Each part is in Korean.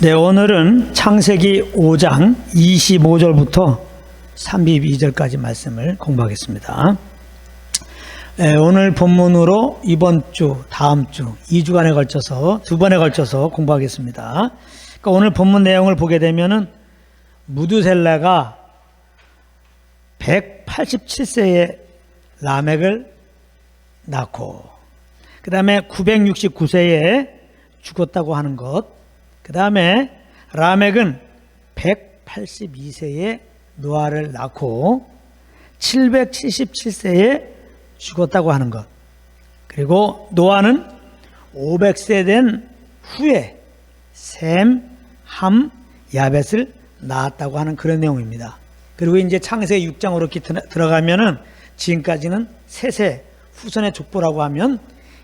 네, 오늘은 창세기 5장 25절부터 32절까지 말씀을 공부하겠습니다. 네, 오늘 본문으로 이번 주, 다음 주 2주간에 걸쳐서 두 번에 걸쳐서 공부하겠습니다. 그러니까 오늘 본문 내용을 보게 되면은 무두셀라가 187세에 라멕을 낳고 그 다음에 969세에 죽었다고 하는 것, 그 다음에 라멕은 182세에 노아를 낳고 777세에 죽었다고 하는 것, 그리고 노아는 500세 된 후에 셈, 함, 야벳을 낳았다고 하는 그런 내용입니다. 그리고 이제 창세기 6장으로 이렇게 들어가면은 지금까지는 셋의 후손의 족보라고 하면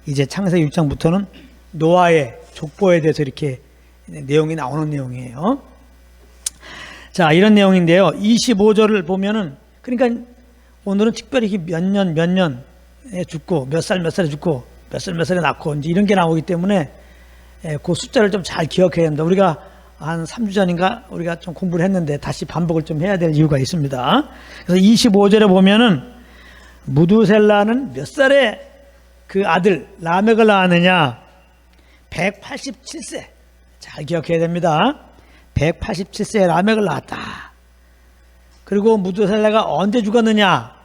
이제 창세기 6장부터는 노아의 족보에 대해서 이렇게 내용이 나오는 내용이에요. 자, 이런 내용인데요. 25절을 보면은, 그러니까 오늘은 특별히 몇 년에 죽고 몇 살에 죽고 몇 살에 낳고 이제 이런 게 나오기 때문에 그 숫자를 좀 잘 기억해야 합니다. 우리가 한 3주 전인가 우리가 좀 공부를 했는데 다시 반복을 좀 해야 될 이유가 있습니다. 그래서 25절에 보면은 무두셀라는 몇 살에 그 아들 라멕을 낳았느냐? 187세. 잘 기억해야 됩니다. 187세에 라멕을 낳았다. 그리고 무두셀라가 언제 죽었느냐?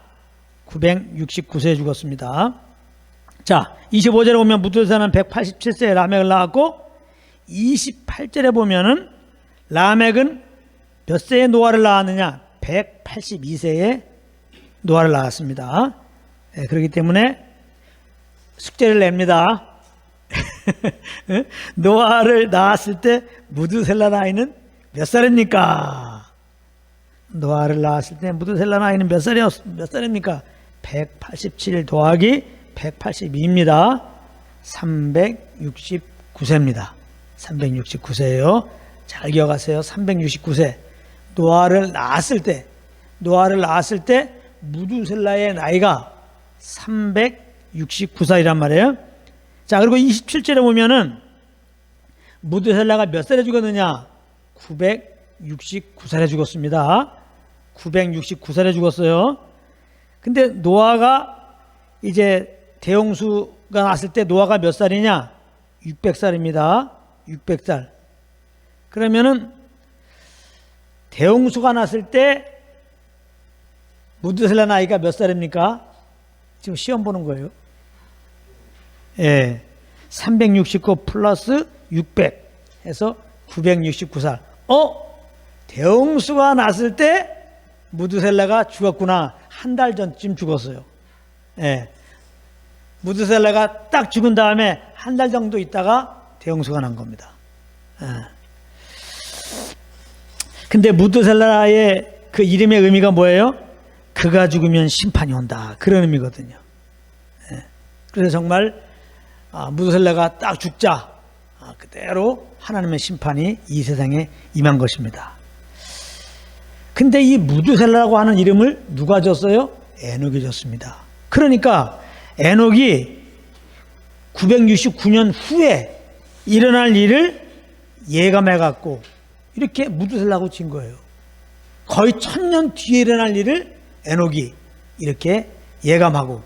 969세에 죽었습니다. 자, 25절에 보면 무두셀라는 187세에 라멕을 낳았고 28절에 보면은 라멕은 몇 세에 노아를 낳았느냐? 182세에 노아를 낳았습니다. 네, 그렇기 때문에 숙제를 냅니다. 노아를 낳았을 때 무두셀라 나이는 몇 살입니까? 노아를 낳았을 때 무두셀라 나이는 몇 살입니까? 187 더하기 182입니다. 369세입니다. 369세예요. 잘 기억하세요. 369세. 노아를 낳았을 때 무두셀라의 나이가 369살이란 말이에요. 자, 그리고 27절에 보면은 무두셀라가 몇 살에 죽었느냐? 969살에 죽었습니다. 969살에 죽었어요. 근데 노아가 이제 대홍수가 났을 때 노아가 몇 살이냐? 600살입니다. 600살. 그러면은 대홍수가 났을 때 무두셀라 나이가 몇 살입니까? 지금 시험 보는 거예요. 예, 369 플러스 600 해서 969살. 대홍수가 났을 때 무두셀라가 죽었구나. 한 달 전쯤 죽었어요. 예, 무두셀라가 딱 죽은 다음에 한 달 정도 있다가 대홍수가 난 겁니다. 예. 근데 무두셀라의 그 이름의 의미가 뭐예요? 그가 죽으면 심판이 온다. 그런 의미거든요. 예. 그래서 정말 무두셀라가 딱 죽자 그대로 하나님의 심판이 이 세상에 임한 것입니다. 근데 이 무두셀라라고 하는 이름을 누가 줬어요? 에녹이 줬습니다. 그러니까 에녹이 969년 후에 일어날 일을 예감해 갖고 이렇게 무두셀라고 진 거예요. 거의 1000년 뒤에 일어날 일을 에녹이 이렇게 예감하고,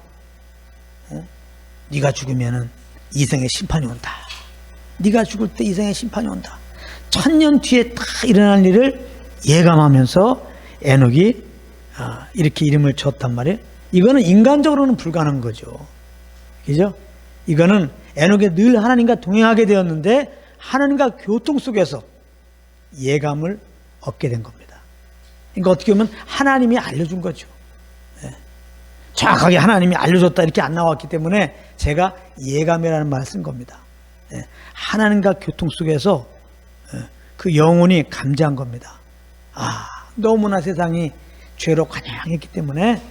네가 죽으면은 이생의 심판이 온다. 네가 죽을 때 이생의 심판이 온다. 1000년 뒤에 딱 일어날 일을 예감하면서 에녹이 이렇게 이름을 줬단 말이에요. 이거는 인간적으로는 불가능한 거죠. 그죠? 이거는 에녹이 늘 하나님과 동행하게 되었는데 하나님과 교통 속에서 예감을 얻게 된 겁니다. 그러니까 어떻게 보면 하나님이 알려준 거죠. 정확하게 하나님이 알려줬다 이렇게 안 나왔기 때문에 제가 예감이라는 말을 쓴 겁니다. 하나님과 교통 속에서 그 영혼이 감지한 겁니다. 너무나 세상이 죄로 관영했기 때문에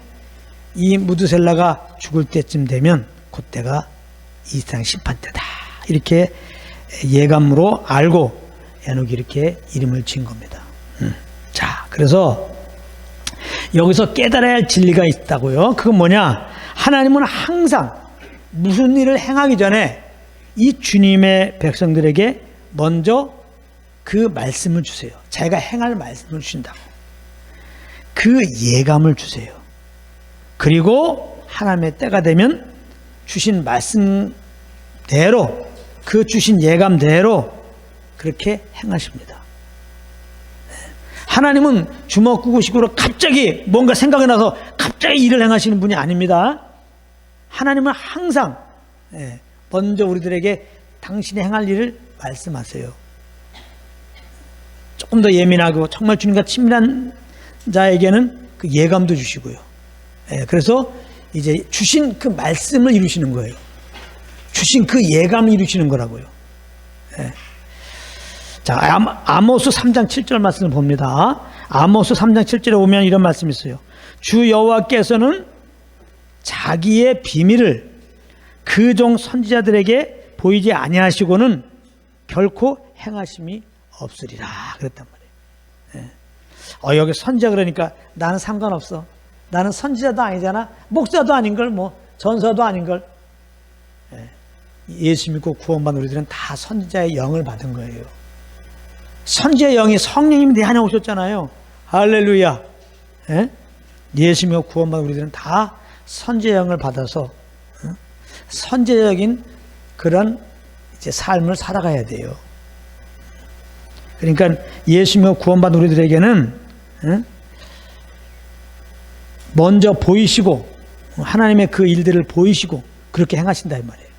이 무두셀라가 죽을 때쯤 되면 그때가 이 세상 심판 때다 이렇게 예감으로 알고 에녹이 이렇게 이름을 지은 겁니다. 자, 그래서 여기서 깨달아야 할 진리가 있다고요. 그건 뭐냐? 하나님은 항상 무슨 일을 행하기 전에 이 주님의 백성들에게 먼저 그 말씀을 주세요. 자기가 행할 말씀을 주신다고. 그 예감을 주세요. 그리고 하나님의 때가 되면 주신 말씀대로, 그 주신 예감대로 그렇게 행하십니다. 하나님은 주먹구구식으로 갑자기 뭔가 생각이 나서 갑자기 일을 행하시는 분이 아닙니다. 하나님은 항상 먼저 우리들에게 당신이 행할 일을 말씀하세요. 조금 더 예민하고 정말 주님과 친밀한 자에게는 그 예감도 주시고요. 그래서 이제 주신 그 말씀을 이루시는 거예요. 주신 그 예감을 이루시는 거라고요. 자, 아모스 3장 7절 말씀을 봅니다. 아모스 3장 7절에 보면 이런 말씀이 있어요. 주 여호와께서는 자기의 비밀을 그 종 선지자들에게 보이지 아니하시고는 결코 행하심이 없으리라 그랬단 말이에요. 여기 선지자 그러니까 나는 상관없어. 나는 선지자도 아니잖아. 목사도 아닌걸, 뭐 전사도 아닌걸. 예수 믿고 구원받은 우리들은 다 선지자의 영을 받은 거예요. 선지자의 영이 성령님이 내 안에 오셨잖아요. 할렐루야. 예수 믿고 구원받은 우리들은 다 선지자의 영을 받아서 선지자적인 그런 이제 삶을 살아가야 돼요. 그러니까 예수 믿고 구원받은 우리들에게는 먼저 보이시고 하나님의 그 일들을 보이시고 그렇게 행하신다 이 말이에요.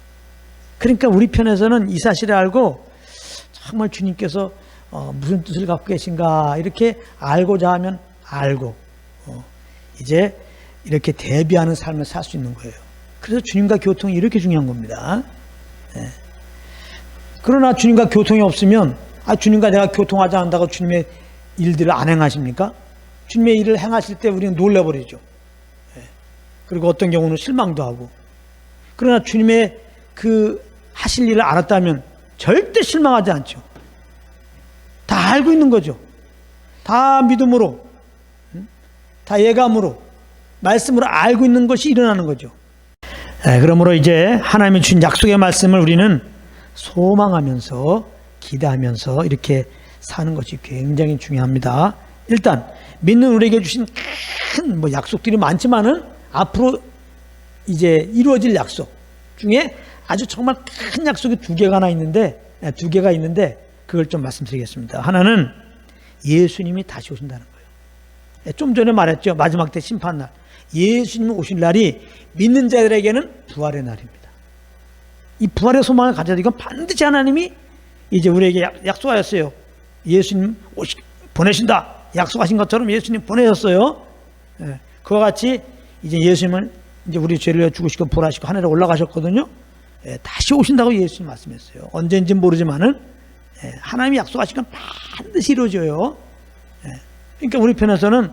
그러니까 우리 편에서는 이 사실을 알고 정말 주님께서 무슨 뜻을 갖고 계신가 이렇게 알고자 하면 알고 이제 이렇게 대비하는 삶을 살 수 있는 거예요. 그래서 주님과 교통이 이렇게 중요한 겁니다. 그러나 주님과 교통이 없으면 주님과 내가 교통하지 않는다고 주님의 일들을 안 행하십니까? 주님의 일을 행하실 때 우리는 놀라버리죠. 그리고 어떤 경우는 실망도 하고. 그러나 주님의 그 하실 일을 알았다면 절대 실망하지 않죠. 다 알고 있는 거죠. 다 믿음으로, 다 예감으로, 말씀으로 알고 있는 것이 일어나는 거죠. 그러므로 이제 하나님이 주신 약속의 말씀을 우리는 소망하면서 기대하면서 이렇게 사는 것이 굉장히 중요합니다. 일단 믿는 우리에게 주신 큰 약속들이 많지만은 앞으로 이제 이루어질 약속 중에 아주 정말 큰 약속이 두 개가 있는데 그걸 좀 말씀드리겠습니다. 하나는 예수님이 다시 오신다는 거예요. 좀 전에 말했죠. 마지막 때 심판날. 예수님이 오실 날이 믿는 자들에게는 부활의 날입니다. 이 부활의 소망을 가져야 이건 반드시 하나님이 이제 우리에게 약속하였어요. 예수님 보내신다. 약속하신 것처럼 예수님 보내셨어요. 그와 같이 이제 예수님은 이제 우리 죄를 죽으시고 부활하시고 하늘에 올라가셨거든요. 다시 오신다고 예수님 말씀했어요. 언제인지는 모르지만은 하나님이 약속하신 건 반드시 이루어져요. 그러니까 우리 편에서는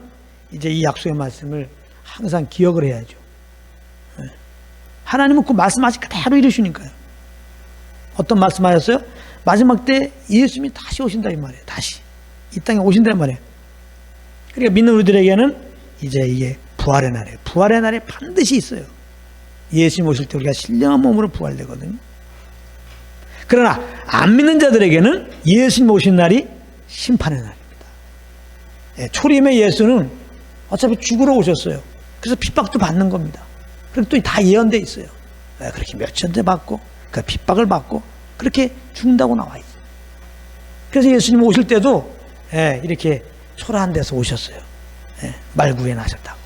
이제 이 약속의 말씀을 항상 기억을 해야죠. 하나님은 그 말씀하신 그대로 이루시니까요. 어떤 말씀하셨어요? 마지막 때 예수님이 다시 오신다 이 말이에요. 다시 이 땅에 오신다 이 말이에요. 그러니까 믿는 우리들에게는 이제 이게 부활의 날이에요. 부활의 날이 반드시 있어요. 예수님 오실 때 우리가 신령한 몸으로 부활되거든요. 그러나 안 믿는 자들에게는 예수님 오신 날이 심판의 날입니다. 초림의 예수는 어차피 죽으러 오셨어요. 그래서 핍박도 받는 겁니다. 그리고 또 다 예언되어 있어요. 그렇게 몇천대 받고 그 핍박을 받고 그렇게 죽는다고 나와 있어요. 그래서 예수님 오실 때도 이렇게 초라한 데서 오셨어요. 말구에 나셨다고.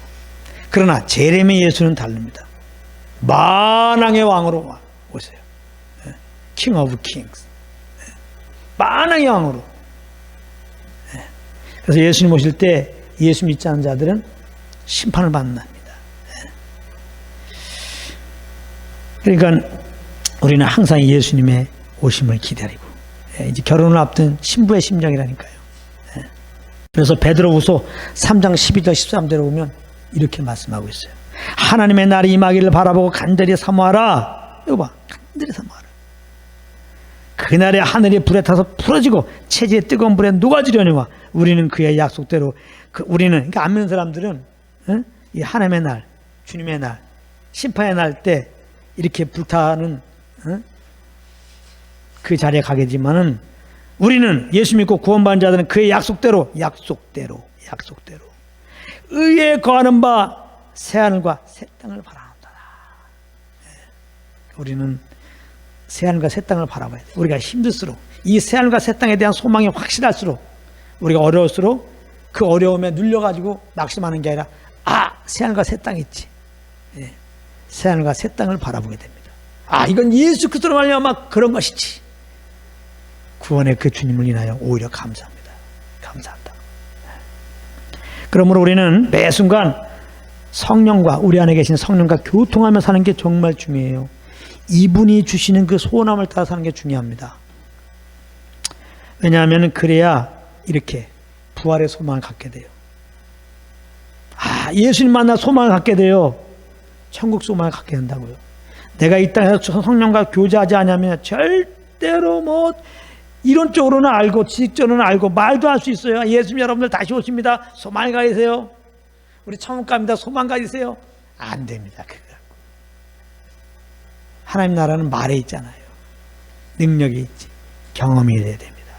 그러나 제레미 예수는 다릅니다. 만왕의 왕으로 오세요. King of Kings. 만왕의 왕으로. 그래서 예수님 오실 때 예수 믿지 않는 자들은 심판을 받는 날입니다. 그러니까 우리는 항상 예수님의 오심을 기다리고 이제 결혼을 앞둔 신부의 심정이라니까요. 그래서 베드로후서 3장 12절 13절에 보면 이렇게 말씀하고 있어요. 하나님의 날이 임하기를 바라보고 간절히 사모하라. 이거 봐, 간절히 사모하라. 그날에 하늘이 불에 타서 풀어지고 체지의 뜨거운 불에 녹아지려니와 우리는 그의 약속대로 우리는 그러니까 안 믿는 사람들은 이 하나님의 날, 주님의 날, 심판의 날 때 이렇게 불타는 그 자리에 가게 되지만은 우리는 예수 믿고 구원받은 자들은 그의 약속대로 의에 거하는 바 새하늘과 새 땅을 바라는도다. 우리는 새하늘과 새 땅을 바라봐야 돼. 우리가 힘들수록 이 새하늘과 새 땅에 대한 소망이 확실할수록, 우리가 어려울수록 그 어려움에 눌려가지고 낙심하는 게 아니라 새하늘과 새 땅이 있지. 새하늘과 새 땅을 바라보게 됩니다. 이건 예수 그리스도로 말미암아 그런 것이지. 구원의 그 주님을 인하여 오히려 감사합니다. 감사한다. 그러므로 우리는 매 순간 성령과, 우리 안에 계신 성령과 교통하며 사는 게 정말 중요해요. 이분이 주시는 그 소원함을 따라 사는 게 중요합니다. 왜냐하면 그래야 이렇게 부활의 소망을 갖게 돼요. 예수님 만나 소망을 갖게 돼요. 천국 소망을 갖게 된다고요. 내가 이 땅에서 성령과 교제하지 않으면 절대로 이론적으로는 알고 지식적으로는 알고 말도 할 수 있어요. 예수님 여러분들 다시 오십니다. 소망을 가지세요. 우리 천국 갑니다. 소망 가지세요. 안 됩니다. 그거. 하나님 나라는 말에 있잖아요. 능력이 있지. 경험이 돼야 됩니다.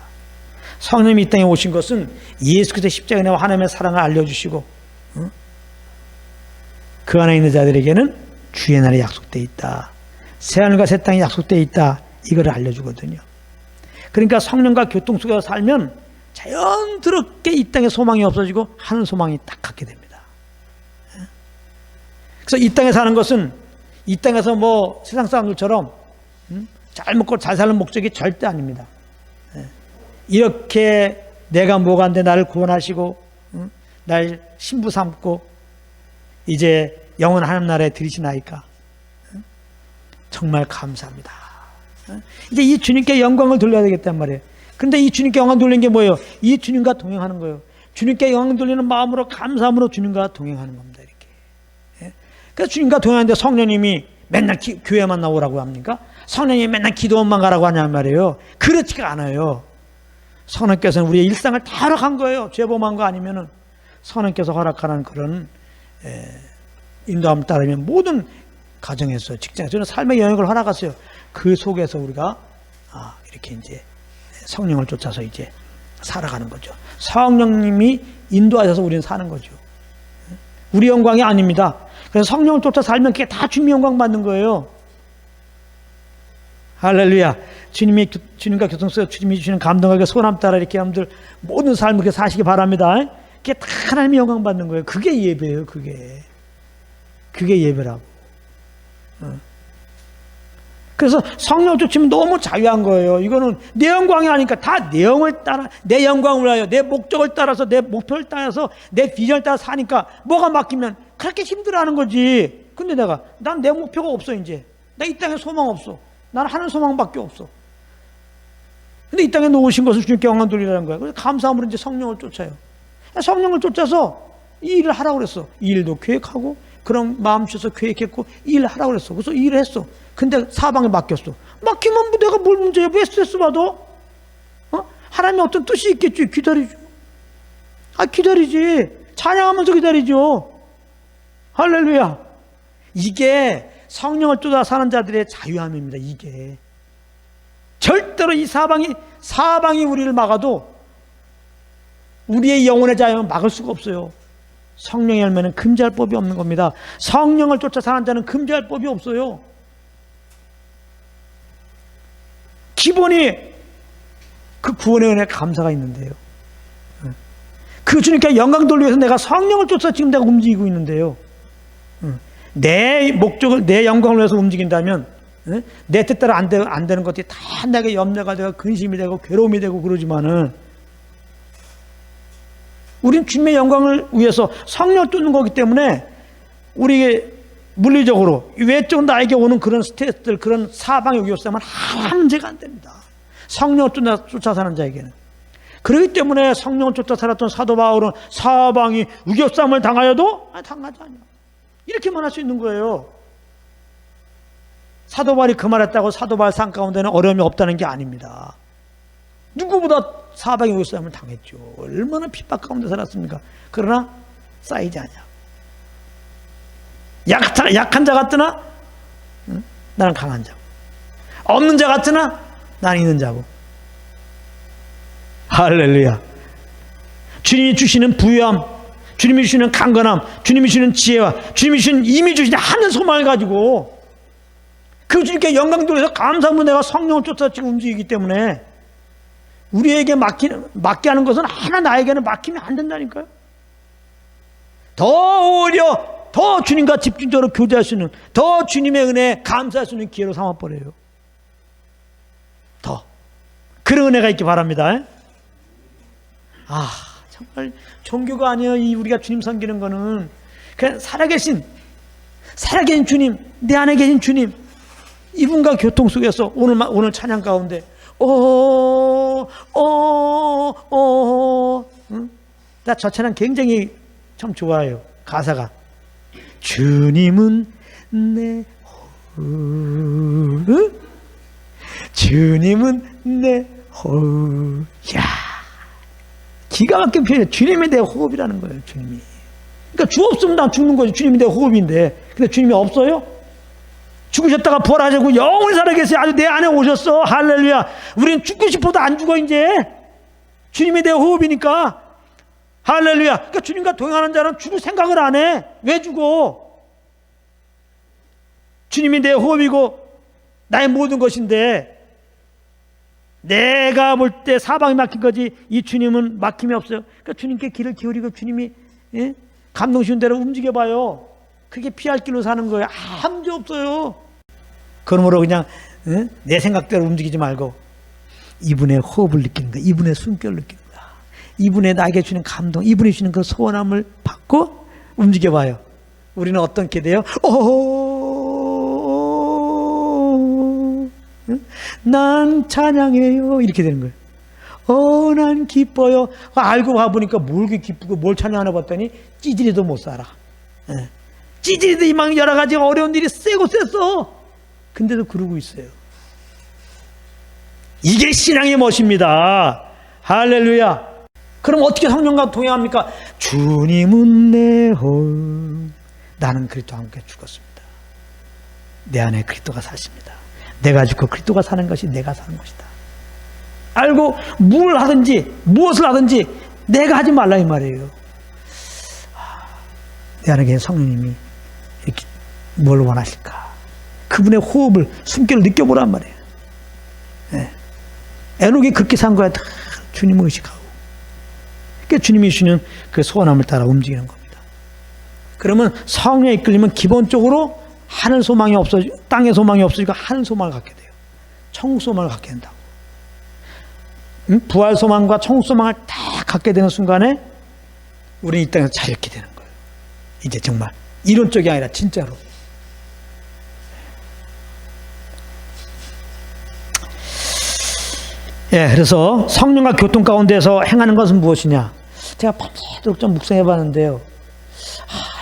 성령이 이 땅에 오신 것은 예수 그리스도의 십자가에 내와 하나님의 사랑을 알려주시고, 그 안에 있는 자들에게는 주의 날이 약속되어 있다. 새하늘과 새 땅이 약속되어 있다. 이걸 알려주거든요. 그러니까 성령과 교통 속에서 살면 자연스럽게 이 땅에 소망이 없어지고 하늘 소망이 딱 갖게 됩니다. 그래서 이 땅에 사는 것은 이 땅에서 세상 사람들처럼 잘 먹고 잘 사는 목적이 절대 아닙니다. 이렇게 내가 뭐가 안 돼 나를 구원하시고 날 신부 삼고 이제 영원 하나님 나라에 들이시나이까 정말 감사합니다. 이제 이 주님께 영광을 돌려야 되겠단 말이에요. 그런데 이 주님께 영광 돌리는 게 뭐예요? 이 주님과 동행하는 거예요. 주님께 영광 돌리는 마음으로, 감사함으로 주님과 동행하는 겁니다. 이렇게. 그래서 주님과 동행하는데 성령님이 맨날 교회만 나오라고 합니까? 성령님이 맨날 기도원만 가라고 하냐 말이에요. 그렇지가 않아요. 성령께서는 우리의 일상을 다 허락한 거예요. 죄범한 거 아니면은 성령께서 허락하는 그런 인도함을 따르면 모든 가정에서, 직장에서 삶의 영역을 허락하세요. 그 속에서 우리가 이렇게 이제 성령을 쫓아서 이제 살아가는 거죠. 성령님이 인도하셔서 우리는 사는 거죠. 우리 영광이 아닙니다. 그래서 성령을 쫓아 살면 그게 다 주님의 영광 받는 거예요. 할렐루야. 주님과 교통 속에서 주님이 주시는 감동하게 소원함 따라 이렇게 여러분들 모든 삶을 그렇게 사시기 바랍니다. 그게 다 하나님의 영광 받는 거예요. 그게 예배예요. 그게 예배라고. 그래서 성령 쫓으면 너무 자유한 거예요. 이거는 내 영광이 아니니까 다 내 영을 따라, 내 영광을 위하여, 내 목적을 따라서, 내 목표를 따라서, 내 비전을 따라 사니까 뭐가 막히면 그렇게 힘들어하는 거지. 근데 난 내 목표가 없어. 이제 나 이 땅에 소망 없어. 나는 하는 소망밖에 없어. 근데 이 땅에 놓으신 것을 주님께 영광 돌리라는 거야. 그래서 감사함으로 이제 성령을 쫓아요. 성령을 쫓아서 이 일을 하라고 그랬어. 이 일도 계획하고 그런 마음 주셔서 계획했고 이 일을 하라고 그랬어. 그래서 이 일을 했어. 근데 사방에 맡겼어. 맡기면 내가 뭘 문제야? 왜 스트레스 받아? 하나님의 어떤 뜻이 있겠지. 기다리죠. 기다리지. 찬양하면서 기다리죠. 할렐루야. 이게 성령을 쫓아 사는 자들의 자유함입니다. 이게 절대로 이 사방이 우리를 막아도 우리의 영혼의 자유는 막을 수가 없어요. 성령의 열매는 금지할 법이 없는 겁니다. 성령을 쫓아 사는 자는 금지할 법이 없어요. 기본이 그 구원의 은혜에 감사가 있는데요. 그 주님께 영광 돌리기 위해서 내가 성령을 쫓아 지금 내가 움직이고 있는데요. 내 목적을, 내 영광을 위해서 움직인다면 내 뜻대로 안 되는 것들이 다 내게 염려가 되고 근심이 되고 괴로움이 되고 그러지만은 우린 주님의 영광을 위해서 성령을 쫓는 거기 때문에 우리 물리적으로 외적으로 나에게 오는 그런 스트레스들, 그런 사방의 위협성은 하나 문제가 안 됩니다. 성령을 쫓아 사는 자에게는. 그렇기 때문에 성령을 쫓아 살았던 사도 바울은 사방이 위협성을 당하여도 당하지 않냐. 이렇게만 할 수 있는 거예요. 사도 바울이 그 말했다고 사도 바울 삶 가운데는 어려움이 없다는 게 아닙니다. 누구보다 사방의 위협성을 당했죠. 얼마나 핍박 가운데 살았습니까? 그러나 쌓이지 않냐. 약한 자 같으나 나는 강한 자고, 없는 자 같으나 나는 있는 자고. 할렐루야. 주님이 주시는 부유함, 주님이 주시는 강건함, 주님이 주시는 지혜와 주님이 주시는 이미 주신 하는 소망을 가지고 그 주님께 영광 돌려서 감사하면 내가 성령을 쫓아 지금 움직이기 때문에 우리에게 맡게 하는 것은 하나 나에게는 맡기면 안 된다니까요. 더 오히려 더 주님과 집중적으로 교제할 수 있는, 더 주님의 은혜에 감사할 수 있는 기회로 삼아버려요. 더 그런 은혜가 있기 바랍니다. 정말 종교가 아니에요. 이 우리가 주님 섬기는 거는 그냥 살아계신 주님, 내 안에 계신 주님, 이분과 교통 속에서 오늘 찬양 가운데 나 저 찬양 굉장히 참 좋아해요. 가사가 주님은 내 호흡, 주님은 내 호흡. 야, 기가 막힌 표현이에요. 주님이 내 호흡이라는 거예요. 주님이. 그러니까 주 없으면 난 죽는 거지. 주님이 내 호흡인데. 근데 주님이 없어요? 죽으셨다가 부활하시고 영원히 살아계세요. 아주 내 안에 오셨어. 할렐루야. 우리는 죽고 싶어도 안 죽어 이제. 주님이 내 호흡이니까. 할렐루야. 그러니까 주님과 동행하는 자는 죽을 생각을 안 해. 왜 죽어? 주님이 내 호흡이고 나의 모든 것인데 내가 볼 때 사방이 막힌 거지 이 주님은 막힘이 없어요. 그러니까 주님께 길을 기울이고 주님이 감동 쉬운 대로 움직여봐요. 그게 피할 길로 사는 거예요. 아무 문제 없어요. 그러므로 그냥 내 생각대로 움직이지 말고 이분의 호흡을 느끼는 거야. 이분의 숨결을 느끼는 거야. 이분의 나에게 주는 감동, 이분이 주는 그 소원함을 받고 움직여봐요. 우리는 어떻게 돼요? 난 찬양해요. 이렇게 되는 거예요. 난 기뻐요. 알고 가보니까 뭘 기쁘고 뭘 찬양하나 봤더니 찌질이도 못 살아. 찌질이도 이만 여러 가지 어려운 일이 세고 셌어. 근데도 그러고 있어요. 이게 신앙의 멋입니다. 할렐루야. 그럼 어떻게 성령과 동행합니까? 주님은 내 호흡. 나는 그리스도와 함께 죽었습니다. 내 안에 그리스도가 사십니다. 내가 죽고 그리스도가 사는 것이 내가 사는 것이다. 알고 뭘 하든지 무엇을 하든지 내가 하지 말라 이 말이에요. 내 안에 계신 성령님이 이렇게 뭘 원하실까? 그분의 호흡을, 숨결을 느껴보란 말이에요. 에녹이 그렇게 산 거야. 다 주님을 의식하고. 그러니까 주님이 주시는 그 소원함을 따라 움직이는 겁니다. 그러면 성령에 이끌리면 기본적으로 하늘 소망이 없어지고 땅의 소망이 없어지고 하늘 소망을 갖게 돼요. 천국 소망을 갖게 된다고. 부활 소망과 천국 소망을 다 갖게 되는 순간에 우리는 이 땅에서 자유롭게 되는 거예요. 이제 정말 이론적이 아니라 진짜로. 그래서 성령과 교통 가운데서 행하는 것은 무엇이냐? 제가 밤새도록 좀 묵상해 봤는데요.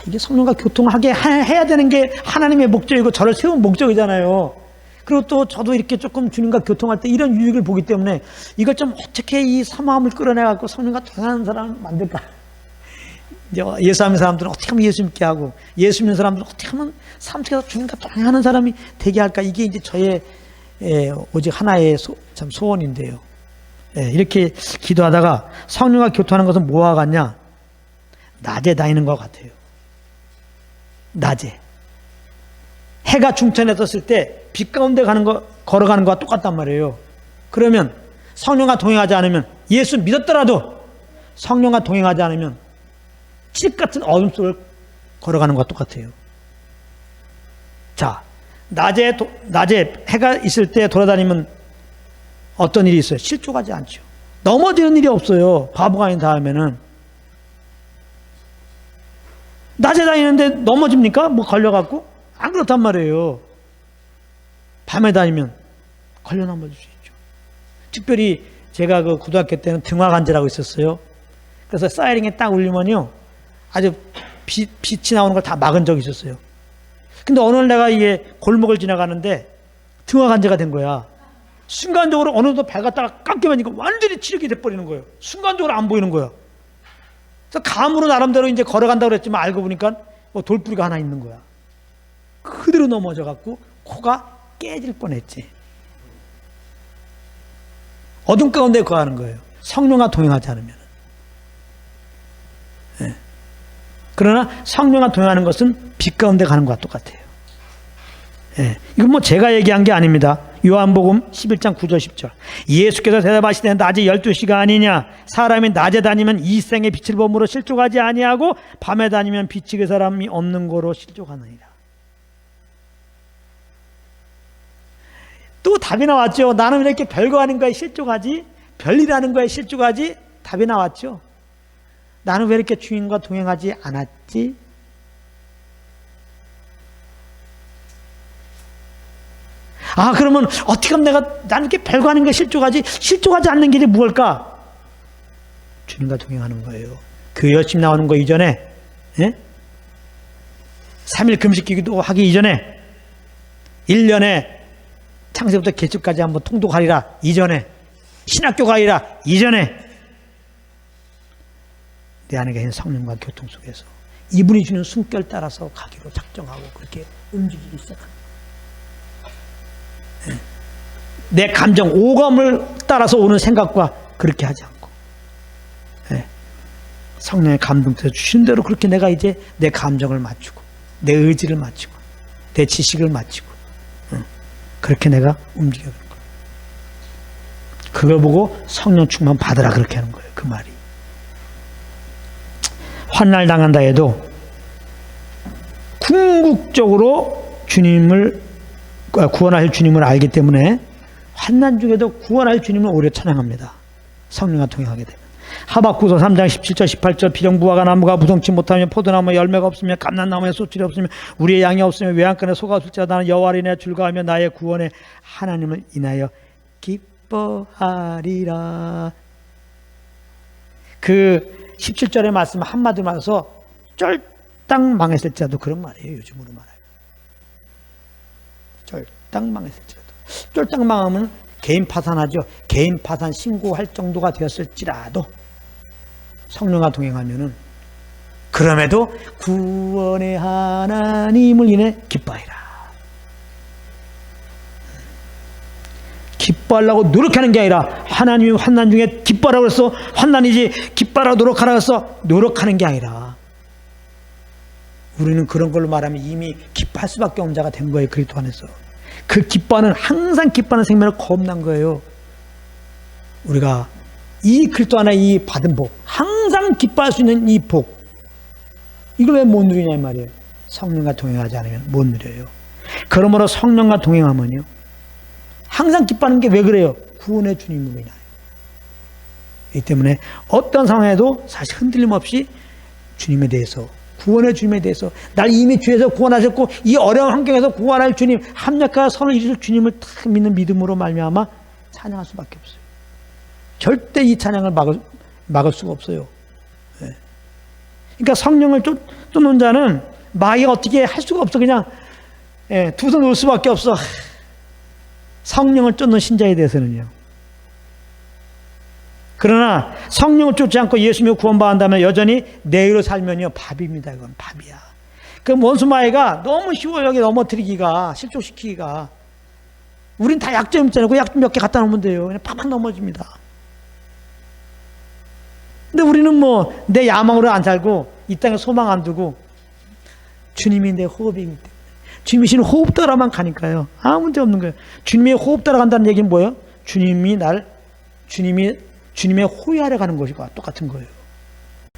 이게 성령과 교통하게 해야 되는 게 하나님의 목적이고 저를 세운 목적이잖아요. 그리고 또 저도 이렇게 조금 주님과 교통할 때 이런 유익을 보기 때문에 이걸 좀 어떻게 이 사모함을 끌어내갖고 성령과 동행하는 사람을 만들까? 이제 예수 믿는 사람들은 어떻게 하면 예수 믿게 하고, 예수 믿는 사람들은 어떻게 하면 삶 속에서 주님과 동행하는 사람이 되게 할까? 이게 이제 저의 오직 하나의 참 소원인데요. 이렇게 기도하다가 성령과 교통하는 것은 뭐와 같냐? 낮에 다니는 것 같아요. 낮에 해가 중천에 떴을 때 빛 가운데 걸어가는 것과 똑같단 말이에요. 그러면 성령과 동행하지 않으면, 예수 믿었더라도 성령과 동행하지 않으면 칠흑 같은 어둠 속을 걸어가는 것과 똑같아요. 자, 낮에 해가 있을 때 돌아다니면 어떤 일이 있어요? 실족하지 않죠. 넘어지는 일이 없어요. 바보가 아닌 다음에는. 낮에 다니는데 넘어집니까? 뭐 걸려갖고? 안 그렇단 말이에요. 밤에 다니면 걸려 넘어질 수 있죠. 특별히 제가 그 고등학교 때는 등화관제라고 있었어요. 그래서 사이렌이 딱 울리면요, 아주 빛이 나오는 걸 다 막은 적이 있었어요. 근데 어느 날 내가 이게 골목을 지나가는데 등화관제가 된 거야. 순간적으로 어느 정도 밟았다가 깜깜하니까 완전히 치르게 돼버리는 거예요. 순간적으로 안 보이는 거야. 그래서 감으로 나름대로 이제 걸어간다고 그랬지만 알고 보니까 돌뿌리가 하나 있는 거야. 그대로 넘어져갖고 코가 깨질 뻔했지. 어둠 가운데 거하는 거예요. 성령과 동행하지 않으면. 예. 그러나 성령과 동행하는 것은 빛 가운데 가는 것과 똑같아요. 예. 이건 뭐 제가 얘기한 게 아닙니다. 요한복음 11장 9절 10절. 예수께서 대답하시되 낮에 12시가 아니냐. 사람이 낮에 다니면 이 생의 빛을 범으로 실족하지 아니하고 밤에 다니면 빛이 그 사람이 없는 거로 실족하느니라. 또 답이 나왔죠. 나는 왜 이렇게 별거 하는 거에 실족하지? 별일하는 거에 실족하지? 답이 나왔죠. 나는 왜 이렇게 주님과 동행하지 않았지? 아, 그러면 어떻게 하면 나는 이렇게 별거 하는 거에 실족하지? 실족하지 않는 길이 무엇일까? 주님과 동행하는 거예요. 교회 열심히 나오는 거 이전에, 예? 3일 금식 기도 하기 이전에, 1년에 창세부터 개축까지 한번 통독하리라 이전에, 신학교 가리라 이전에, 내 안에 계신 성령과 교통 속에서 이분이 주는 숨결 따라서 가기로 작정하고 그렇게 움직이기 시작합니다. 내 감정, 오감을 따라서 오는 생각과 그렇게 하지 않고, 성령의 감동 속에서 주신 대로 그렇게 내가 이제 내 감정을 맞추고 내 의지를 맞추고 내 지식을 맞추고 그렇게 내가 움직여가는 거예요. 그걸 보고 성령 충만 받으라 그렇게 하는 거예요. 그 말이. 환난을 당한다 해도 궁극적으로 주님을 구원할 주님을 알기 때문에 환난 중에도 구원할 주님을 오래 찬양합니다. 성령과 동행하게 되면. 하박국서 3장 17절 18절 비령부화가 나무가 무성치 못하며 포도나무에 열매가 없으며 감람나무에 소출이 없으며 우리의 양이 없으며 외양간에 소가 없을지라도 나는 여호와를 인하여 즐거워하며 나의 구원의 하나님을 인하여 기뻐하리라. 그 17절의 말씀 한마디로 말해서 쫄딱 망했을지라도 그런 말이에요. 요즘으로 말해요. 쫄딱 망했을지라도. 쫄딱 망하면 개인 파산하죠. 개인 파산 신고할 정도가 되었을지라도 성령과 동행하면은 그럼에도 구원의 하나님을 인해 기뻐하리라. 기뻐하려고 노력하는 게 아니라 하나님이 환난 중에 기뻐하라고 해서 환난이지 기뻐하라고 노력하라고 해서 노력하는 게 아니라 우리는 그런 걸로 말하면 이미 기뻐할 수밖에 없는 자가 된 거예요. 그리스도 안에서. 그 기뻐하는 항상 기뻐하는 생명을 거듭난 거예요. 우리가 이 그리스도 안에 이 받은 복, 항상 기뻐할 수 있는 이 복, 이걸 왜 못 누리냐 이 말이에요. 성령과 동행하지 않으면 못 누려요. 그러므로 성령과 동행하면요 항상 기뻐하는 게 왜 그래요? 구원의 주님으로 인하여. 이 때문에 어떤 상황에도 사실 흔들림 없이 주님에 대해서, 구원의 주님에 대해서, 날 이미 주에서 구원하셨고 이 어려운 환경에서 구원할 주님, 합력하여 선을 이루실 주님을 딱 믿는 믿음으로 말미암아 찬양할 수밖에 없어요. 절대 이 찬양을 막을 수가 없어요. 그러니까 성령을 쫓는 자는 마귀가 어떻게 할 수가 없어. 그냥 두 손 놓을 수밖에 없어. 성령을 쫓는 신자에 대해서는요. 그러나 성령을 쫓지 않고 예수님을 구원받는다면 여전히 내의로 살면요 밥입니다. 이건 밥이야. 그 원수 마귀가 너무 쉬워요. 여기 넘어뜨리기가, 실족시키기가. 우린 다 약점 있잖아요. 그 약점 몇 개 갖다 놓으면 돼요. 그냥 팍팍 넘어집니다. 근데 우리는 뭐 내 야망으로 안 살고 이 땅에 소망 안 두고 주님이 내 호흡이기 때문에 주님이 신 호흡 따라만 가니까요. 아무 문제 없는 거예요. 주님의 호흡 따라 간다는 얘기는 뭐예요? 주님의 호위 아래 가는 것과 똑같은 거예요.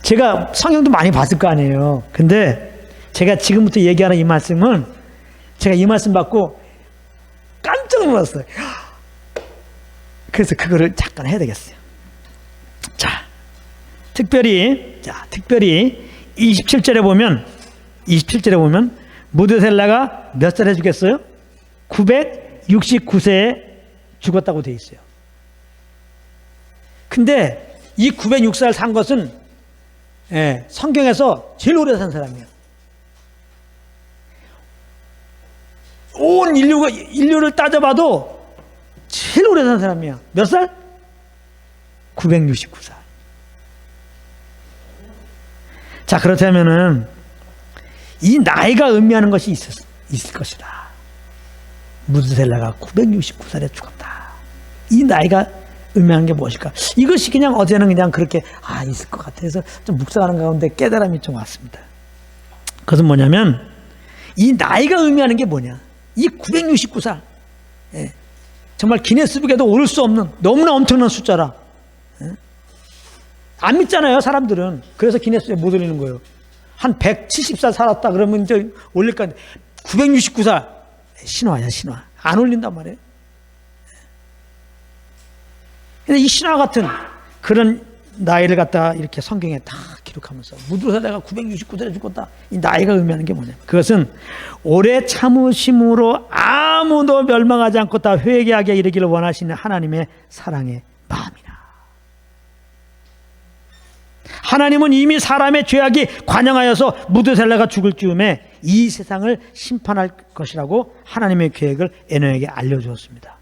제가 성경도 많이 봤을 거 아니에요. 근데 제가 지금부터 얘기하는 이 말씀은 제가 이 말씀 받고 깜짝 놀랐어요. 그래서 그거를 잠깐 해야 되겠어요. 자, 특별히 27절에 보면 무드셀라가 몇 살에 죽겠어요? 969세에 죽었다고 돼 있어요. 근데 이 906살 산 것은 성경에서 제일 오래 산 사람이에요. 온 인류를 따져봐도 제일 오래 산 사람이야. 몇 살? 969살. 자, 그렇다면은 이 나이가 의미하는 것이 있을 것이다. 무드셀라가 969살에 죽었다. 이 나이가 의미하는 게 무엇일까? 이것이 그냥 어제는 그냥 그렇게 있을 것 같아서 좀 묵상하는 가운데 깨달음이 좀 왔습니다. 그것은 뭐냐면 이 나이가 의미하는 게 뭐냐? 이 969살 정말 기네스북에도 오를 수 없는 너무나 엄청난 숫자라. 안 믿잖아요, 사람들은. 그래서 기네스에 못 올리는 거예요. 한 170살 살았다 그러면 이제 올릴까 하는데 969살 신화야, 신화. 안 올린단 말이에요. 근데 이 신화 같은 그런 나이를 갖다 이렇게 성경에 다 기록하면서 무두살레가 969살에 죽었다. 이 나이가 의미하는 게 뭐냐? 그것은 오래 참으심으로 아무도 멸망하지 않고 다 회개하게 이르기를 원하시는 하나님의 사랑의 마음이라. 하나님은 이미 사람의 죄악이 관영하여서 무두살레가 죽을 즈음에 이 세상을 심판할 것이라고 하나님의 계획을 에노에게 알려주었습니다.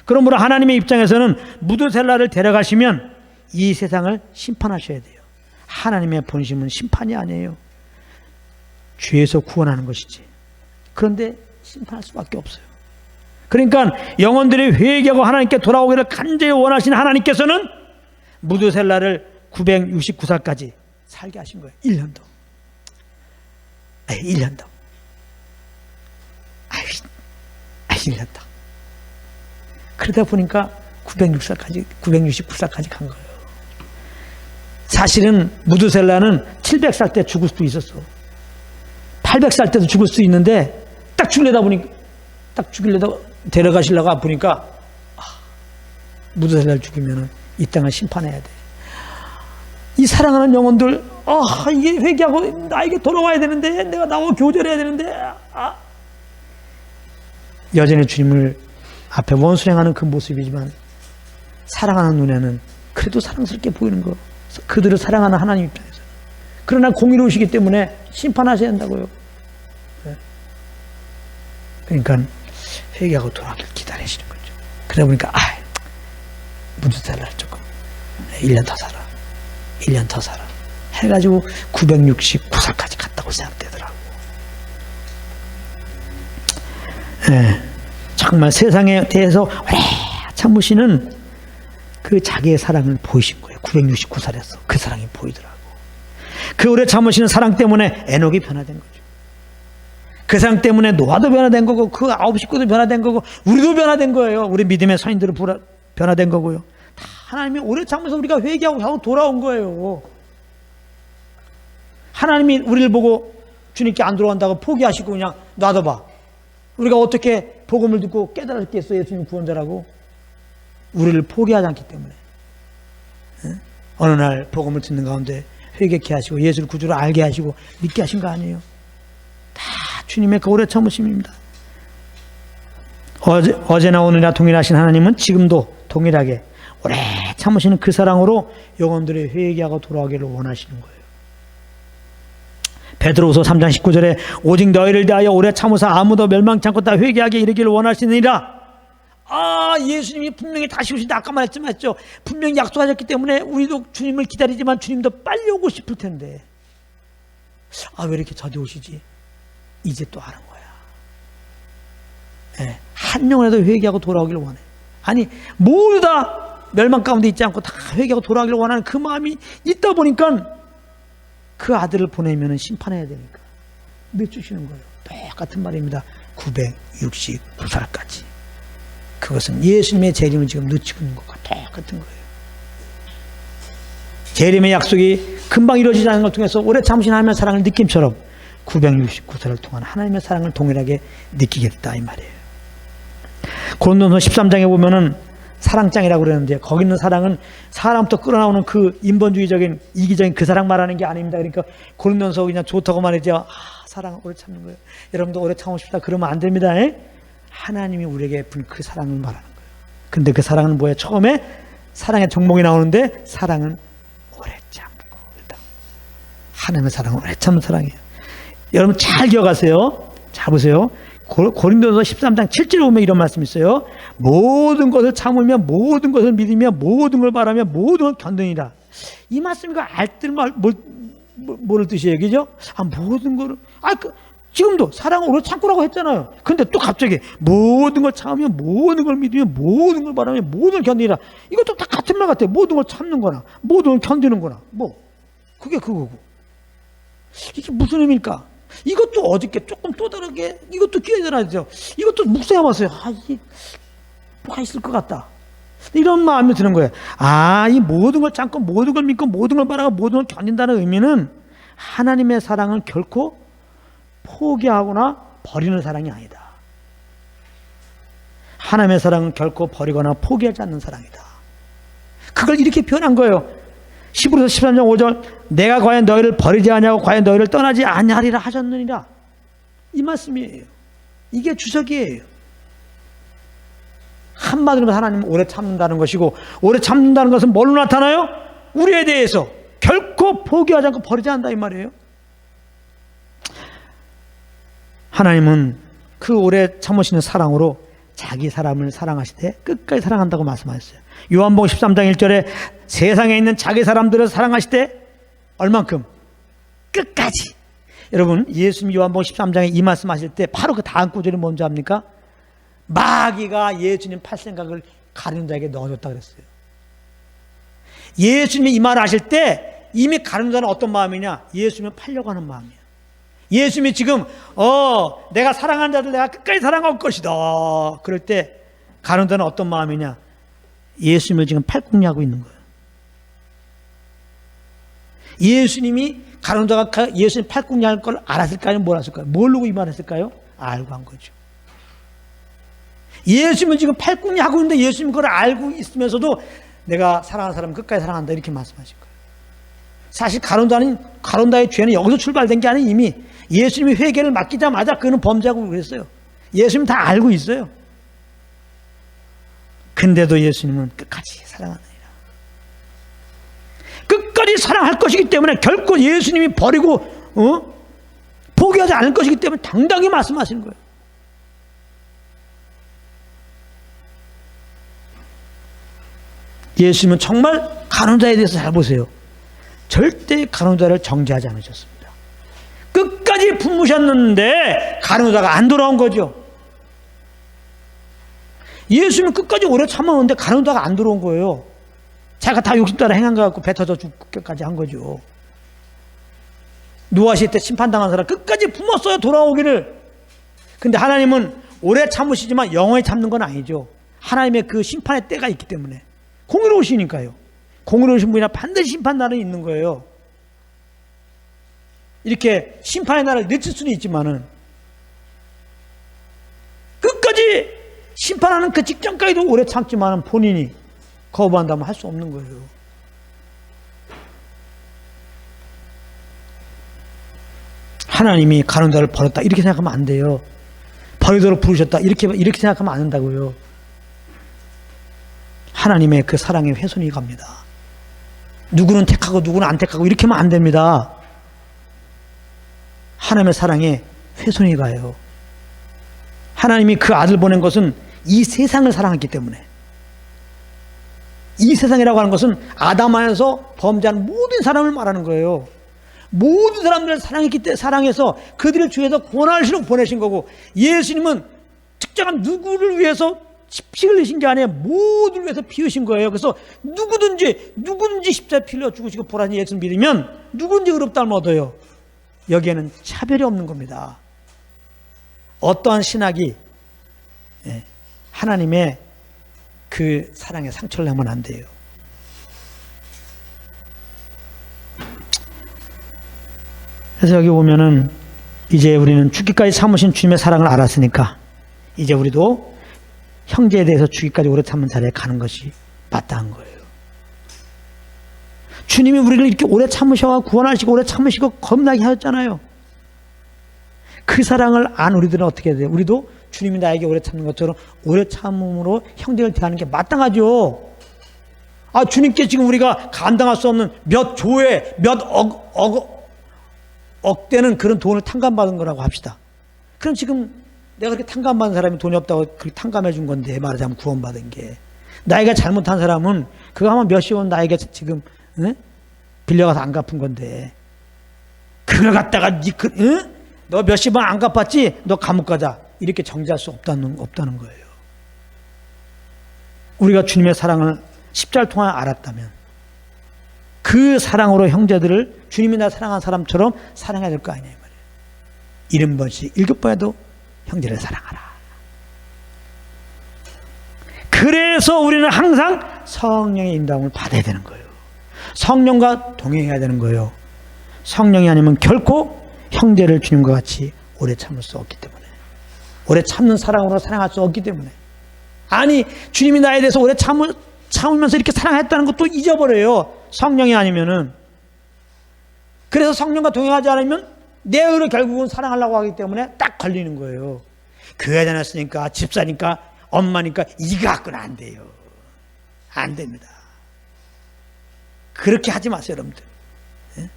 그러므로 하나님의 입장에서는 무두살라를 데려가시면 이 세상을 심판하셔야 돼요. 하나님의 본심은 심판이 아니에요. 죄에서 구원하는 것이지. 그런데 심판할 수밖에 없어요. 그러니까 영혼들이 회개하고 하나님께 돌아오기를 간절히 원하시는 하나님께서는 무두살라를 969살까지 살게 하신 거예요. 1년 더. 1년 더. 1년 더. 그러다 보니까 969살까지 간 거예요. 사실은 무두셀라는 700살 때 죽을 수도 있었어. 800살 때도 죽을 수 있는데 딱 죽이려다 데려가시려고 보니까 무두셀라를 죽이면 이 땅을 심판해야 돼. 이 사랑하는 영혼들 이게 회개하고 나에게 돌아와야 되는데, 내가 나와 교제해야 되는데, 여전히 주님을 앞에 원수행하는 그 모습이지만 사랑하는 눈에는 그래도 사랑스럽게 보이는 거. 그들을 사랑하는 하나님 입장에서. 그러나 공의로우시기 때문에 심판하셔야 한다고요. 그러니까 회개하고 돌아가길 기다리시는 거죠. 그러다 보니까 무두살라 조금 1년 더 살아, 1년 더 살아 해가지고 969살까지 갔다고 생각되더라고. 정말 세상에 대해서 오래 참으시는 그 자기의 사랑을 보이신 거예요. 969살에서 그 사랑이 보이더라고. 그 오래 참으시는 사랑 때문에 에녹이 변화된 거죠. 그 사랑 때문에 노아도 변화된 거고, 그 9 식구도 변화된 거고, 우리도 변화된 거예요. 우리 믿음의 선인들은 변화된 거고요. 다 하나님이 오래 참으면서 우리가 회개하고 돌아온 거예요. 하나님이 우리를 보고 주님께 안 돌아간다고 포기하시고 그냥 놔둬봐. 우리가 어떻게 복음을 듣고 깨달았겠어요? 예수님 구원자라고. 우리를 포기하지 않기 때문에. 어느 날 복음을 듣는 가운데 회개케 하시고 예수를 구주로 알게 하시고 믿게 하신 거 아니에요. 다 주님의 그 오래 참으심입니다. 어제나 오늘이나 동일하신 하나님은 지금도 동일하게 오래 참으시는 그 사랑으로 영혼들이 회개하고 돌아오기를 원하시는 거예요. 베드로후서 3장 19절에 오직 너희를 대하여 오래 참으사 아무도 멸망치 않고 다 회개하게 이르기를 원하시느니라. 예수님이 분명히 다시 오신다. 아까 말했지만 했죠. 분명히 약속하셨기 때문에 우리도 주님을 기다리지만 주님도 빨리 오고 싶을 텐데 왜 이렇게 더디 오시지? 이제 또 하는 거야. 한 영혼에도 회개하고 돌아오기를 원해. 아니 모두 다 멸망 가운데 있지 않고 다 회개하고 돌아오기를 원하는 그 마음이 있다 보니까 그 아들을 보내면 심판해야 되니까 늦추시는 거예요. 똑같은 말입니다. 969살까지. 그것은 예수님의 재림을 지금 늦추고 있는 것과 똑같은 거예요. 재림의 약속이 금방 이루어지지 않는 걸 통해서 오래 참으신 하나님의 사랑을 느낌처럼 969살을 통한 하나님의 사랑을 동일하게 느끼게 됐다 이 말이에요. 고린도서 13장에 보면은 사랑장이라고 그러는데 거기 있는 사랑은 사람부터 끌어나오는 그 인본주의적인 이기적인 그 사랑 말하는 게 아닙니다. 그러니까 고린도서 그냥 좋다고 말이죠. 사랑을 오래 참는 거예요. 여러분도 오래 참고 싶다 그러면 안 됩니다. 하나님이 우리에게 베푼 그 사랑을 말하는 거예요. 근데 그 사랑은 뭐예요? 처음에 사랑의 종목이 나오는데 사랑은 오래 참고 하나님의 사랑은 오래 참는 사랑이에요. 여러분 잘 기억하세요. 잘 보세요. 고린도서 13장 7절에 보면 이런 말씀이 있어요. 모든 것을 참으며 모든 것을 믿으며 모든 걸 바라며 모든 걸 견디니라. 이 말씀이 알뜰 뭐를 뜻이에요? 그죠? 모든 거를 지금도 사랑을 오래 참고라고 했잖아요. 근데 또 갑자기 모든 걸 참으면, 모든 걸 믿으면, 모든 걸 바라면, 모든 걸 견디라. 이것도 다 같은 말 같아요. 모든 걸 참는 거나 모든 걸 견디는 거나 그게 그거고. 이게 무슨 의미일까? 이것도 어저께 조금 또 다르게 이것도 끼어들어야죠. 이것도 묵상해봤어요. 이게 뭐가 있을 것 같다. 이런 마음이 드는 거예요. 이 모든 걸 참고 모든 걸 믿고 모든 걸 바라고 모든 걸 견딘다는 의미는 하나님의 사랑은 결코 포기하거나 버리는 사랑이 아니다. 하나님의 사랑은 결코 버리거나 포기하지 않는 사랑이다. 그걸 이렇게 표현한 거예요. 히브리서 13장 5절 내가 과연 너희를 버리지 아니하고 과연 너희를 떠나지 아니하리라 하셨느니라. 이 말씀이에요. 이게 주석이에요. 한마디로 하나님은 오래 참는다는 것이고, 오래 참는다는 것은 뭘로 나타나요? 우리에 대해서 결코 포기하지 않고 버리지 않는다 이 말이에요. 하나님은 그 오래 참으시는 사랑으로 자기 사람을 사랑하시되 끝까지 사랑한다고 말씀하셨어요. 요한복음 13장 1절에 세상에 있는 자기 사람들을 사랑하시되 얼만큼? 끝까지. 여러분, 예수님이 요한복음 13장에 이 말씀하실 때 바로 그 다음 구절이 뭔지 압니까? 마귀가 예수님 팔 생각을 가룟 자에게 넣어줬다 그랬어요. 예수님이 이 말을 하실 때 이미 가룟 자는 어떤 마음이냐? 예수님을 팔려고 하는 마음이에요. 예수님이 지금 내가 사랑하는 자들 내가 끝까지 사랑할 것이다. 그럴 때 가룟 자는 어떤 마음이냐? 예수님을 지금 팔꿈니하고 있는 거예요. 예수님이 가룟 자가 예수님 팔꿈니 할 걸 알았을까요? 뭘 했을까요? 모르고 이 말을 했을까요? 알고 한 거죠. 예수님은 지금 팔꿈니 하고 있는데 예수님이 그걸 알고 있으면서도 내가 사랑하는 사람은 끝까지 사랑한다 이렇게 말씀하신 거예요. 사실 가론다의 죄는 여기서 출발된 게 아니라 이미 예수님이 회개를 맡기자마자 그는 범죄하고 그랬어요. 예수님 다 알고 있어요. 근데도 예수님은 끝까지 사랑하느니라. 끝까지 사랑할 것이기 때문에 결코 예수님이 버리고 포기하지 않을 것이기 때문에 당당히 말씀하시는 거예요. 예수님은 정말 간혼자에 대해서 잘 보세요. 절대 간혼자를 정죄하지 않으셨습니다. 끝까지 품으셨는데 간혼자가 안 돌아온 거죠. 예수님은 끝까지 오래 참았는데 간혼자가 안 돌아온 거예요. 자기가 다 욕심 따라 행한 거 갖고 배 터져 죽기까지 한 거죠. 노아 시대 때 심판당한 사람 끝까지 품었어요, 돌아오기를. 근데 하나님은 오래 참으시지만 영원히 참는 건 아니죠. 하나님의 그 심판의 때가 있기 때문에. 공의로우시니까요. 공의로우신 분이라 반드시 심판 날은 있는 거예요. 이렇게 심판의 날을 늦출 수는 있지만은 끝까지 심판하는 그 직전까지도 오래 참지만은 본인이 거부한다면 할 수 없는 거예요. 하나님이 가는 자를 버렸다 이렇게 생각하면 안 돼요. 버리도록 부르셨다 이렇게 생각하면 안 된다고요. 하나님의 그 사랑에 훼손이 갑니다. 누구는 택하고 누구는 안 택하고 이렇게 하면 안 됩니다. 하나님의 사랑에 훼손이 가요. 하나님이 그 아들 보낸 것은 이 세상을 사랑했기 때문에. 이 세상이라고 하는 것은 아담 안에서 범죄한 모든 사람을 말하는 거예요. 모든 사람들을 사랑해서 그들을 주에서 구원하시려고 보내신 거고, 예수님은 특정한 누구를 위해서 피 흘리신 게 아니에요. 모두를 위해서 피 흘리신 거예요. 그래서 누구든지 십자가에 피 흘려 죽으시고 보라니 예수를 믿으면 누구든지 의롭다함을 얻어요. 여기에는 차별이 없는 겁니다. 어떠한 신학이 하나님의 그 사랑에 상처를 내면 안 돼요. 그래서 여기 보면은 이제 우리는 죽기까지 참으신 주님의 사랑을 알았으니까 이제 우리도 형제에 대해서 죽기까지 오래 참는 자리에 가는 것이 마땅한 거예요. 주님이 우리를 이렇게 오래 참으셔 구원하시고 오래 참으시고 겁나게 하셨잖아요. 그 사랑을 안 우리들은 어떻게 해야 돼요? 우리도 주님이 나에게 오래 참는 것처럼 오래 참음으로 형제를 대하는 게 마땅하죠. 주님께 지금 우리가 감당할 수 없는 몇 조에 몇 억대는 그런 돈을 탕감받은 거라고 합시다. 그럼 지금 내가 그렇게 탕감받은 사람이 돈이 없다고 그렇게 탕감해 준 건데, 말하자면 구원받은 게. 나에게 잘못한 사람은 그거 하면 몇십 원 나에게 지금 빌려가서 안 갚은 건데, 그걸 갖다가 너 몇십 원 안 갚았지? 너 감옥 가자. 이렇게 정지할 수 없다는 거예요. 우리가 주님의 사랑을 십자가를 통해 알았다면 그 사랑으로 형제들을 주님이 나 사랑한 사람처럼 사랑해야 될 거 아니냐 이 말이에요. 70번씩 7번에도 형제를 사랑하라. 그래서 우리는 항상 성령의 인도함을 받아야 되는 거예요. 성령과 동행해야 되는 거예요. 성령이 아니면 결코 형제를 주님과 같이 오래 참을 수 없기 때문에, 오래 참는 사랑으로 사랑할 수 없기 때문에, 아니 주님이 나에 대해서 오래 참으면서 이렇게 사랑했다는 것도 잊어버려요. 성령이 아니면은. 그래서 성령과 동행하지 않으면 내 의로 결국은 사랑하려고 하기 때문에 딱 걸리는 거예요. 교회 다녔으니까, 집사니까, 엄마니까 이거 갖고는 안 돼요. 안 됩니다. 그렇게 하지 마세요, 여러분들. 예?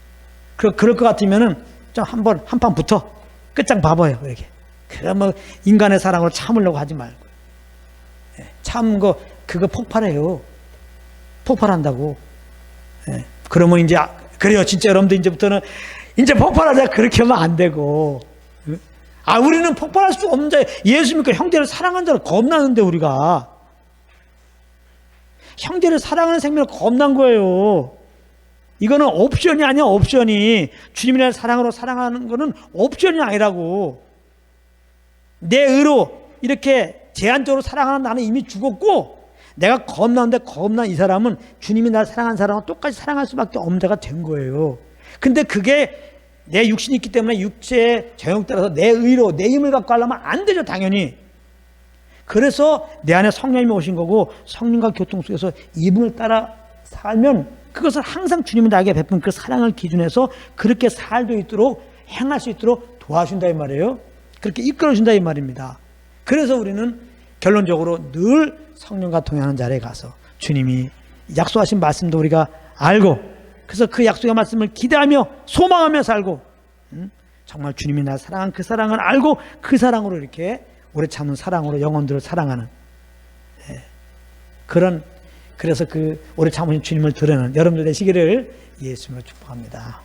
그럴 것 같으면은 좀 한 판 붙어. 끝장 봐봐요, 이렇게. 그러면 인간의 사랑으로 참으려고 하지 말고. 예? 참은 거, 그거 폭발해요. 폭발한다고. 예? 그러면 이제, 그래요. 진짜 여러분들 이제부터는 이제 폭발하자. 그렇게 하면 안 되고. 우리는 폭발할 수 없는 자예요. 예수 믿고 형제를 사랑하는 자를 겁나는데, 우리가. 형제를 사랑하는 생명을 겁난 거예요. 이거는 옵션이 아니야, 옵션이. 주님이라는 사랑으로 사랑하는 거는 옵션이 아니라고. 내 의로 이렇게 제한적으로 사랑하는 나는 이미 죽었고, 내가 겁나는데 겁난 이 사람은 주님이 나를 사랑한 사람과 똑같이 사랑할 수밖에 없는 자가 된 거예요. 근데 그게 내 육신이 있기 때문에 육체의 정욕 따라서 내 의로 내 힘을 갖고 하려면 안 되죠, 당연히. 그래서 내 안에 성령님이 오신 거고, 성령과 교통 속에서 이분을 따라 살면 그것을 항상 주님이 나에게 베푼 그 사랑을 기준해서 그렇게 살도 있도록, 행할 수 있도록 도와준다 이 말이에요. 그렇게 이끌어준다 이 말입니다. 그래서 우리는 결론적으로 늘 성령과 동행하는 자리에 가서 주님이 약속하신 말씀도 우리가 알고, 그래서 그 약속의 말씀을 기대하며 소망하며 살고, 정말 주님이 나를 사랑한 그 사랑을 알고 그 사랑으로 이렇게 오래 참는 사랑으로 영혼들을 사랑하는, 그래서 그 오래 참으신 주님을 드러내는 여러분들 되시기를 예수님으로 축복합니다.